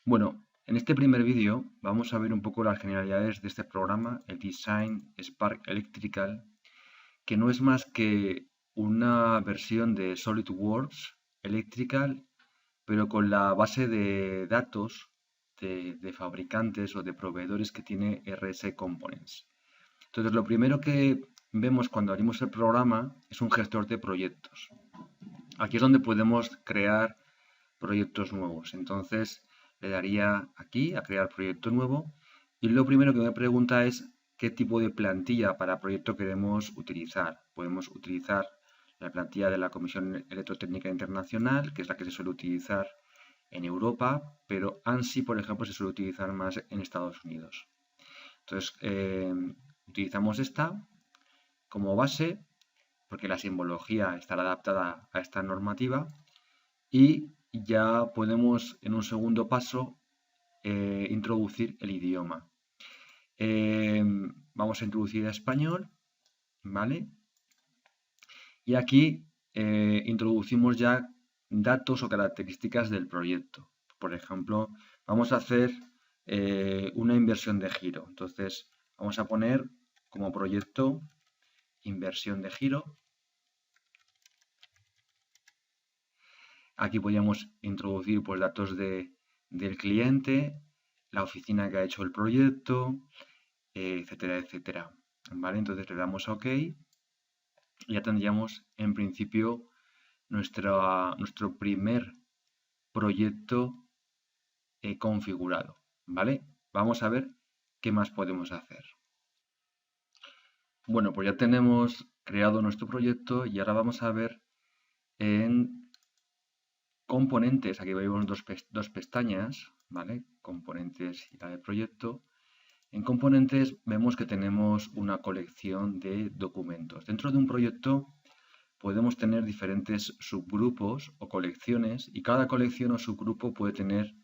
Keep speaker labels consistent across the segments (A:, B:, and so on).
A: Bueno, en este primer vídeo vamos a ver un poco las generalidades de este programa, el Design Spark Electrical, que no es más que una versión de SolidWorks Electrical, pero con la base de datos de fabricantes o de proveedores que tiene RS Components. Entonces, lo primero que vemos cuando abrimos el programa es un gestor de proyectos. Aquí es donde podemos crear proyectos nuevos. Entonces le daría aquí a crear proyecto nuevo y lo primero que me pregunta es qué tipo de plantilla para proyecto queremos utilizar. Podemos utilizar la plantilla de la Comisión Electrotécnica Internacional, que es la que se suele utilizar en Europa, pero ANSI, por ejemplo, se suele utilizar más en Estados Unidos. Entonces, utilizamos esta como base, porque la simbología estará adaptada a esta normativa, y ya podemos en un segundo paso introducir el idioma. Vamos a introducir español, ¿vale? Y aquí introducimos ya datos o características del proyecto. Por ejemplo, vamos a hacer una inversión de giro. Entonces, vamos a poner como proyecto inversión de giro. Aquí podríamos introducir pues, datos del cliente, la oficina que ha hecho el proyecto, etcétera, etcétera. ¿Vale? Entonces le damos a OK y ya tendríamos en principio nuestro primer proyecto configurado. ¿Vale? Vamos a ver qué más podemos hacer. Bueno, pues ya tenemos creado nuestro proyecto y ahora vamos a ver en componentes. Aquí vemos dos pestañas, ¿vale? Componentes y la de proyecto. En componentes vemos que tenemos una colección de documentos. Dentro de un proyecto podemos tener diferentes subgrupos o colecciones y cada colección o subgrupo puede tener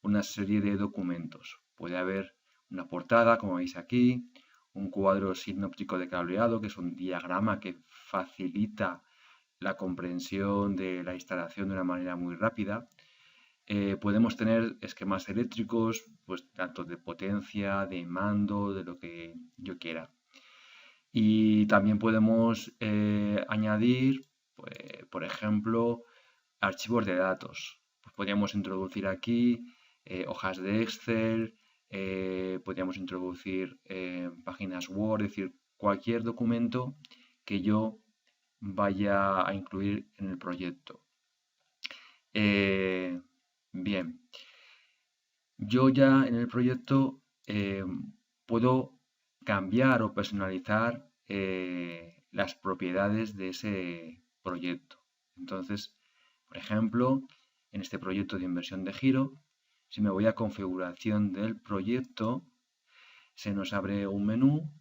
A: una serie de documentos. Puede haber una portada, como veis aquí, un cuadro sinóptico de cableado, que es un diagrama que facilita la comprensión de la instalación de una manera muy rápida. Podemos tener esquemas eléctricos, pues tanto de potencia, de mando, de lo que yo quiera. Y también podemos añadir, pues, por ejemplo, archivos de datos. Pues podríamos introducir aquí hojas de Excel, podríamos introducir páginas Word, es decir, cualquier documento que yo vaya a incluir en el proyecto. Bien, yo ya en el proyecto puedo cambiar o personalizar las propiedades de ese proyecto. Entonces, por ejemplo, en este proyecto de inversión de giro, si me voy a configuración del proyecto, se nos abre un menú.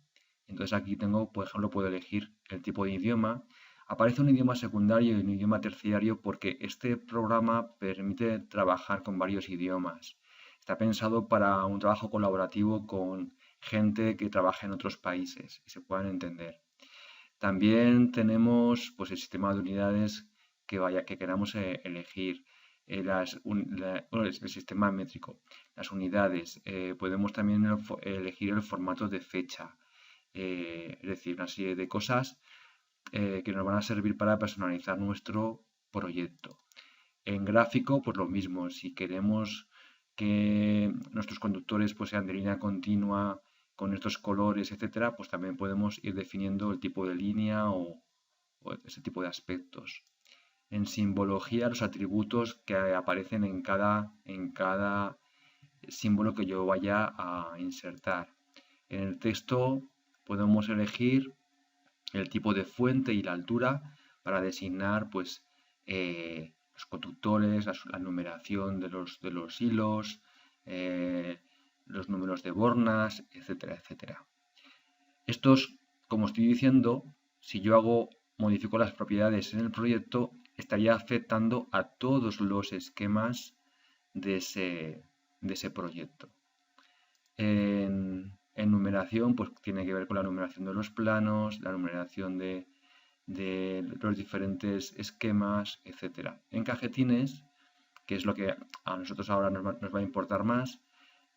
A: Entonces aquí tengo, por ejemplo, puedo elegir el tipo de idioma. Aparece un idioma secundario y un idioma terciario porque este programa permite trabajar con varios idiomas. Está pensado para un trabajo colaborativo con gente que trabaja en otros países y se puedan entender. También tenemos pues, el sistema de unidades que queramos elegir, el sistema métrico, las unidades. Podemos también elegir el formato de fecha, es decir, una serie de cosas que nos van a servir para personalizar nuestro proyecto. En gráfico, pues lo mismo, si queremos que nuestros conductores pues, sean de línea continua con estos colores, etcétera, pues también podemos ir definiendo el tipo de línea o ese tipo de aspectos. En simbología, los atributos que aparecen en cada símbolo que yo vaya a insertar. En el texto podemos elegir el tipo de fuente y la altura para designar pues, los conductores, la numeración de los hilos, los números de bornas, etcétera, etcétera. Estos, como estoy diciendo, si yo modifico las propiedades en el proyecto, estaría afectando a todos los esquemas de ese proyecto. En numeración, pues tiene que ver con la numeración de los planos, la numeración de los diferentes esquemas, etc. En cajetines, que es lo que a nosotros ahora nos va a importar más,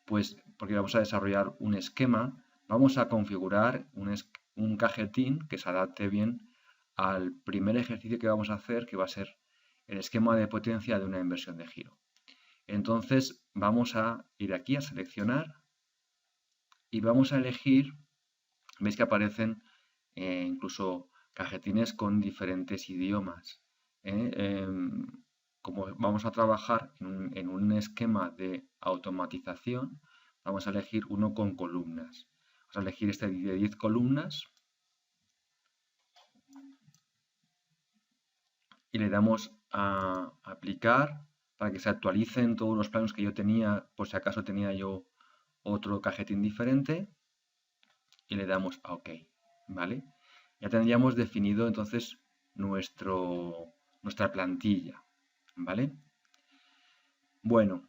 A: pues porque vamos a desarrollar un esquema, vamos a configurar un cajetín que se adapte bien al primer ejercicio que vamos a hacer, que va a ser el esquema de potencia de una inversión de giro. Entonces vamos a ir aquí a seleccionar y vamos a elegir, veis que aparecen incluso cajetines con diferentes idiomas. Como vamos a trabajar en un esquema de automatización, vamos a elegir uno con columnas. Vamos a elegir este de 10 columnas y le damos a aplicar para que se actualicen todos los planos que yo tenía, por si acaso tenía yo otro cajetín diferente, y le damos a OK, ¿vale? Ya tendríamos definido entonces nuestra plantilla, ¿vale? Bueno,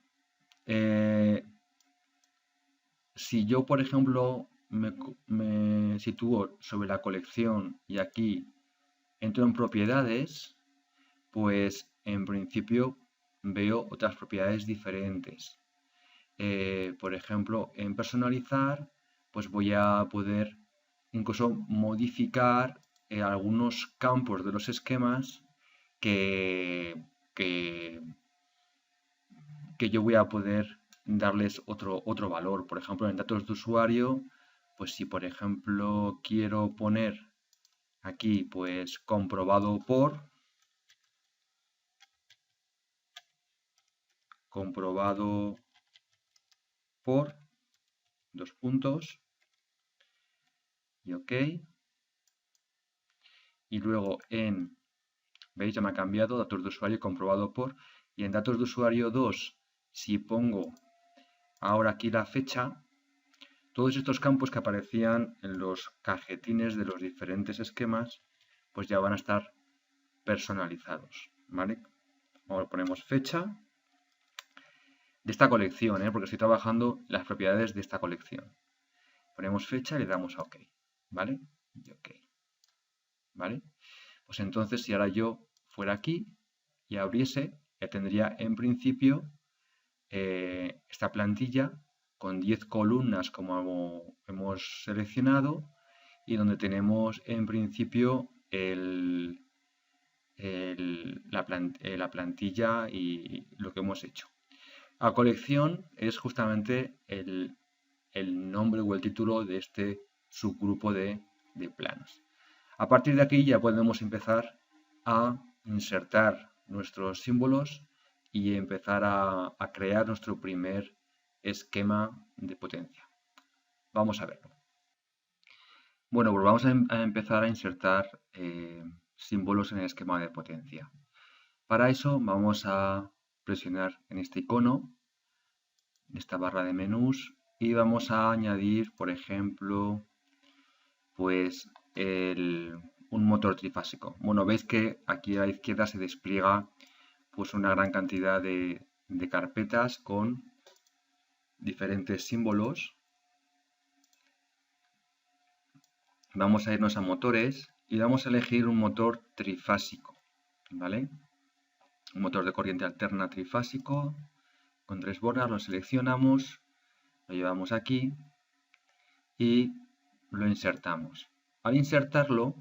A: si yo, por ejemplo, me sitúo sobre la colección y aquí entro en propiedades, pues en principio veo otras propiedades diferentes. Por ejemplo, en personalizar, pues voy a poder incluso modificar algunos campos de los esquemas que yo voy a poder darles otro valor. Por ejemplo, en datos de usuario, pues si por ejemplo quiero poner aquí pues comprobado por dos puntos y OK. Y luego veis, ya me ha cambiado datos de usuario comprobado por, y en datos de usuario 2, si pongo ahora aquí la fecha, todos estos campos que aparecían en los cajetines de los diferentes esquemas, pues ya van a estar personalizados, ¿vale? Ahora ponemos fecha de esta colección, porque estoy trabajando las propiedades de esta colección. Ponemos fecha y le damos a OK, ¿vale? Y OK, ¿vale? Pues entonces, si ahora yo fuera aquí y abriese, ya tendría en principio esta plantilla con 10 columnas como hemos seleccionado y donde tenemos en principio la plantilla y lo que hemos hecho. A colección es justamente el nombre o el título de este subgrupo de planos. A partir de aquí ya podemos empezar a insertar nuestros símbolos y empezar a crear nuestro primer esquema de potencia. Vamos a verlo. Bueno, pues vamos a empezar a insertar símbolos en el esquema de potencia. Para eso vamos a presionar en este icono, en esta barra de menús, y vamos a añadir, por ejemplo, pues un motor trifásico. Bueno, veis que aquí a la izquierda se despliega pues una gran cantidad de carpetas con diferentes símbolos. Vamos a irnos a motores y vamos a elegir un motor trifásico, ¿vale? Un motor de corriente alterna trifásico con 3 bordas, lo seleccionamos, lo llevamos aquí y lo insertamos. Al insertarlo,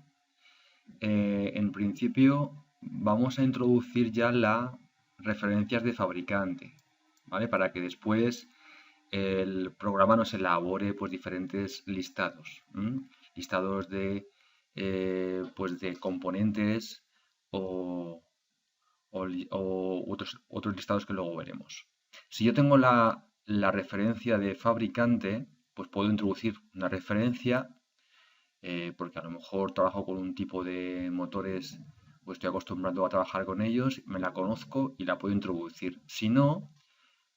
A: en principio vamos a introducir ya las referencias de fabricante, ¿vale? Para que después el programa nos elabore pues diferentes listados, listados de pues de componentes o otros listados que luego veremos. Si yo tengo la referencia de fabricante, pues puedo introducir una referencia porque a lo mejor trabajo con un tipo de motores, pues estoy acostumbrado a trabajar con ellos, me la conozco y la puedo introducir. Si no,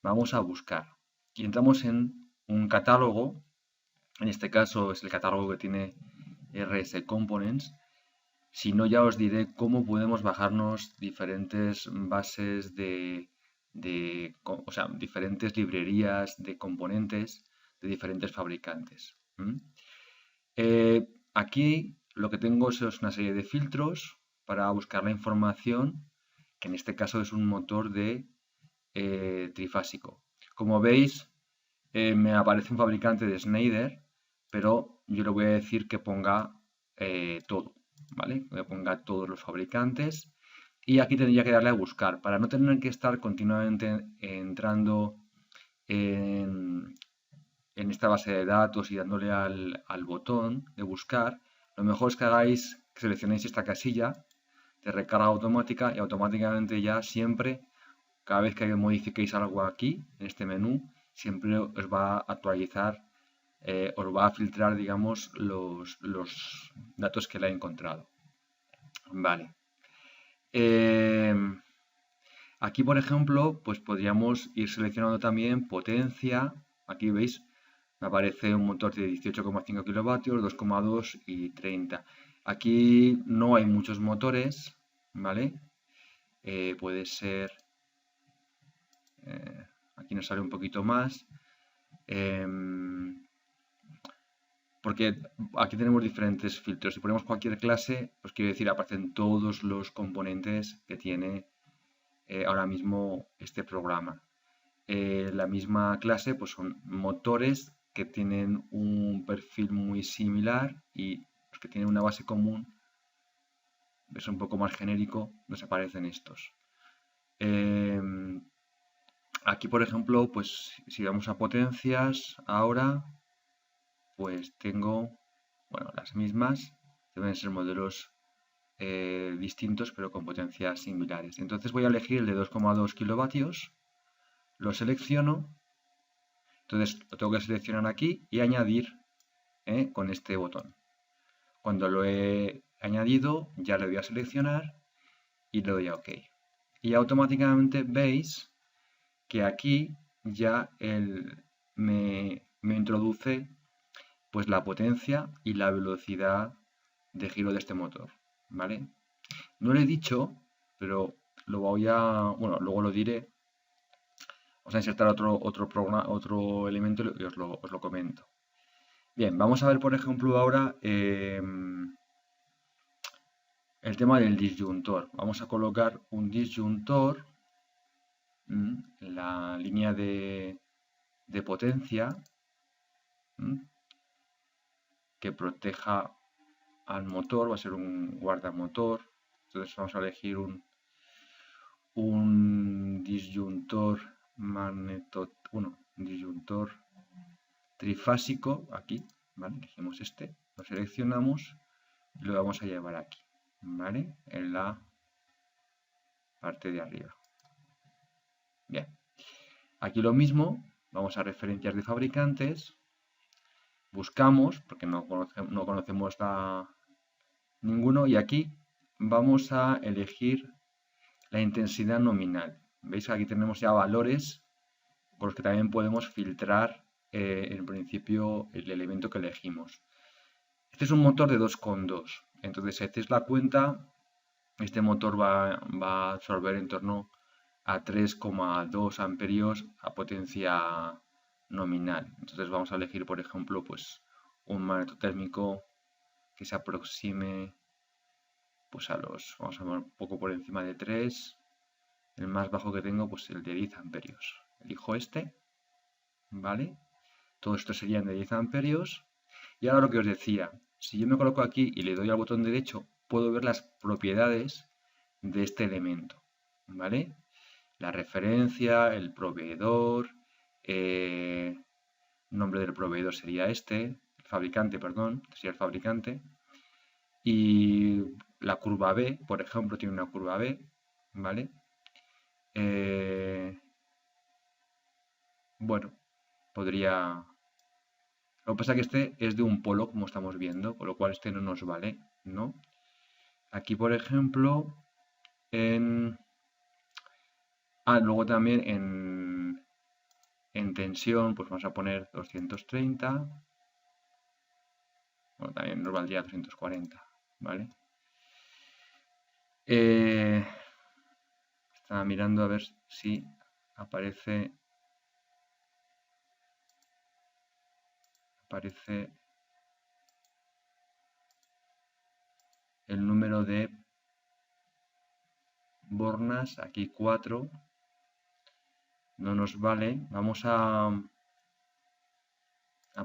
A: vamos a buscar y entramos en un catálogo. En este caso es el catálogo que tiene RS Components. Si no, ya os diré cómo podemos bajarnos diferentes bases o sea, diferentes librerías de componentes de diferentes fabricantes. Aquí lo que tengo es una serie de filtros para buscar la información, que en este caso es un motor de trifásico. Como veis, me aparece un fabricante de Schneider, pero yo le voy a decir que ponga todo, ¿vale? Que ponga todos los fabricantes. Y aquí tendría que darle a buscar para no tener que estar continuamente entrando en, esta base de datos y dándole al botón de buscar. Lo mejor es que que seleccionéis esta casilla de recarga automática y automáticamente ya siempre, cada vez que modifiquéis algo aquí, en este menú, siempre os va a actualizar, os va a filtrar, digamos, los datos que le ha encontrado. Vale. Aquí, por ejemplo, pues podríamos ir seleccionando también potencia. Aquí veis, me aparece un motor de 18,5 kilovatios, 2,2 y 30. Aquí no hay muchos motores, ¿vale? Puede ser... aquí nos sale un poquito más. Porque aquí tenemos diferentes filtros. Si ponemos cualquier clase, pues quiere decir aparecen todos los componentes que tiene ahora mismo este programa. La misma clase pues son motores que tienen un perfil muy similar y los que tienen una base común, es un poco más genérico, nos aparecen estos. Aquí, por ejemplo, pues si vamos a potencias, ahora pues tengo, bueno, las mismas, deben ser modelos distintos pero con potencias similares. Entonces voy a elegir el de 2,2 kilovatios, lo selecciono, entonces lo tengo que seleccionar aquí y añadir con este botón. Cuando lo he añadido ya le voy a seleccionar y le doy a OK. Y automáticamente veis que aquí ya me introduce pues la potencia y la velocidad de giro de este motor, ¿vale? No lo he dicho, pero lo voy a, bueno, luego lo diré. Vamos a insertar otro elemento y os lo comento. Bien, vamos a ver, por ejemplo, ahora el tema del disyuntor. Vamos a colocar un disyuntor en la línea de potencia que proteja al motor, va a ser un guardamotor. Entonces vamos a elegir un disyuntor disyuntor trifásico aquí, ¿vale? Elegimos este, lo seleccionamos y lo vamos a llevar aquí, ¿vale? En la parte de arriba. Bien, aquí lo mismo, vamos a referencias de fabricantes, buscamos, porque no conocemos ninguno, y aquí vamos a elegir la intensidad nominal. ¿Veis? Aquí tenemos ya valores con los que también podemos filtrar en principio el elemento que elegimos. Este es un motor de 2,2. Entonces, si hacéis la cuenta, este motor va a absorber en torno a 3,2 amperios a potencia nominal. Entonces vamos a elegir, por ejemplo, pues un magneto térmico que se aproxime pues vamos a ver un poco por encima de 3. El más bajo que tengo, pues el de 10 amperios. Elijo este, ¿vale? Todo esto serían de 10 amperios. Y ahora lo que os decía, si yo me coloco aquí y le doy al botón derecho, puedo ver las propiedades de este elemento, ¿vale? La referencia, el proveedor, nombre del proveedor sería este, el fabricante, perdón, sería el fabricante. Y la curva B, por ejemplo, tiene una curva B, ¿vale? Bueno, podría... Lo que pasa es que este es de un polo, como estamos viendo, con lo cual este no nos vale, ¿no? Aquí, por ejemplo, luego también en tensión, pues vamos a poner 230. Bueno, también nos valdría 240, ¿vale? Estaba mirando a ver si aparece el número de bornas, aquí 4. no nos vale. Vamos a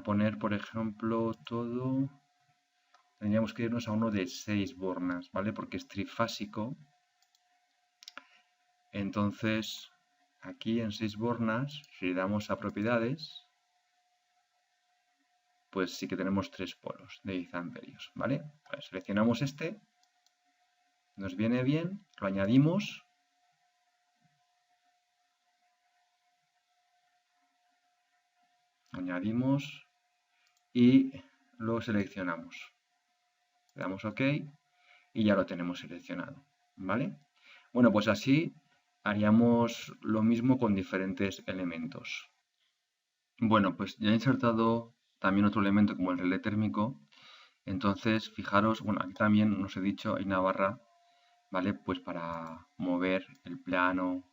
A: poner, por ejemplo, todo. Tendríamos que irnos a uno de 6 bornas, ¿vale? Porque es trifásico. Entonces, aquí en 6 bornas, si le damos a propiedades, pues sí que tenemos 3 polos de 10 amperios, ¿vale? Pues seleccionamos este, nos viene bien, lo añadimos. Y lo seleccionamos. Le damos OK y ya lo tenemos seleccionado, ¿vale? Bueno, pues así haríamos lo mismo con diferentes elementos. Bueno, pues ya he insertado también otro elemento como el relé térmico. Entonces, fijaros, bueno, aquí también os he dicho, hay una barra, ¿vale? Pues para mover el plano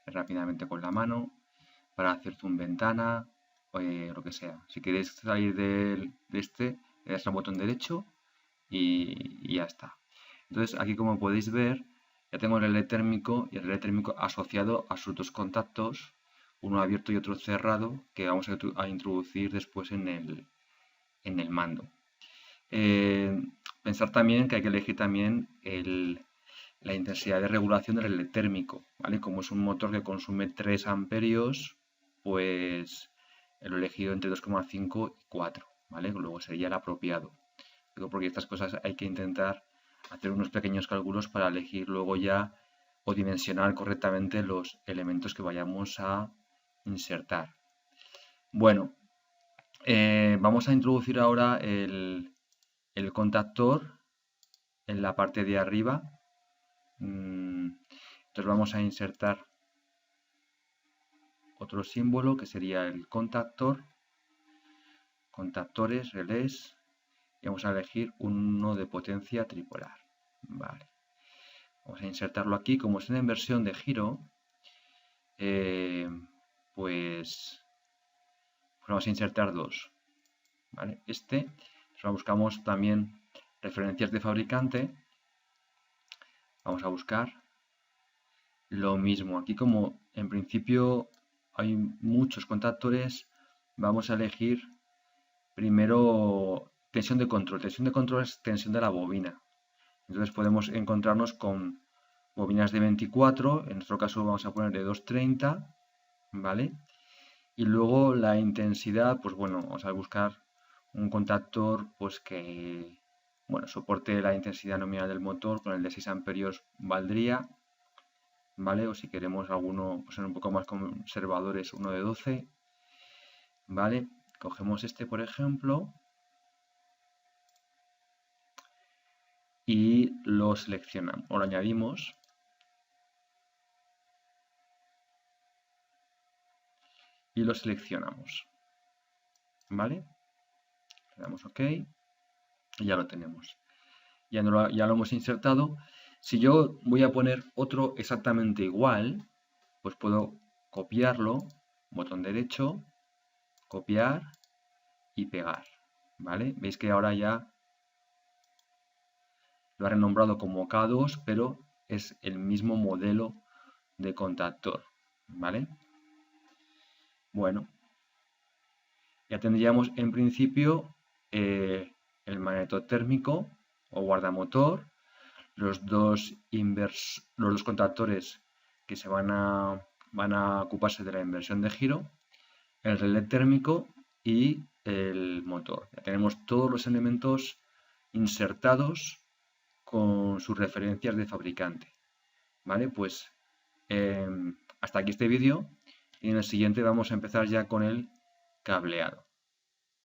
A: rápidamente con la mano, para hacer zoom ventana, lo que sea. Si queréis salir de este, le das al botón derecho y ya está. Entonces, aquí como podéis ver, ya tengo el relé térmico y el relé térmico asociado a sus dos contactos, uno abierto y otro cerrado, que vamos a introducir después en el mando. Pensar también que hay que elegir también la intensidad de regulación del relé térmico, ¿vale? Como es un motor que consume 3 amperios, pues lo he elegido entre 2,5 y 4, ¿vale? Luego sería el apropiado. Digo, porque estas cosas hay que intentar hacer unos pequeños cálculos para elegir luego ya o dimensionar correctamente los elementos que vayamos a insertar. Bueno, vamos a introducir ahora el contactor en la parte de arriba. Entonces vamos a insertar otro símbolo que sería el contactor, contactores, relés, y vamos a elegir uno de potencia tripolar. Vale. Vamos a insertarlo aquí, como es una inversión de giro, pues vamos a insertar dos. ¿Vale? Buscamos también referencias de fabricante. Vamos a buscar lo mismo. Aquí como en principio hay muchos contactores, vamos a elegir primero tensión de control. Tensión de control es tensión de la bobina. Entonces podemos encontrarnos con bobinas de 24, en nuestro caso vamos a poner de 230, ¿vale? Y luego la intensidad, pues bueno, vamos a buscar un contactor pues que, bueno, soporte la intensidad nominal del motor, con el de 6 amperios valdría, ¿vale? O si queremos alguno, pues ser un poco más conservadores, uno de 12, ¿vale? Cogemos este, por ejemplo, y lo seleccionamos, o lo añadimos. Y lo seleccionamos, ¿vale? Le damos OK y ya lo tenemos. Ya lo hemos insertado. Si yo voy a poner otro exactamente igual, pues puedo copiarlo, botón derecho, copiar y pegar, ¿vale? Veis que ahora ya lo ha renombrado como K2, pero es el mismo modelo de contactor, ¿vale? Bueno, ya tendríamos en principio el magnetotérmico o guardamotor, los dos contactores que se van a ocuparse de la inversión de giro, el relé térmico y el motor. Ya tenemos todos los elementos insertados con sus referencias de fabricante. ¿Vale? Pues hasta aquí este vídeo y en el siguiente vamos a empezar ya con el cableado.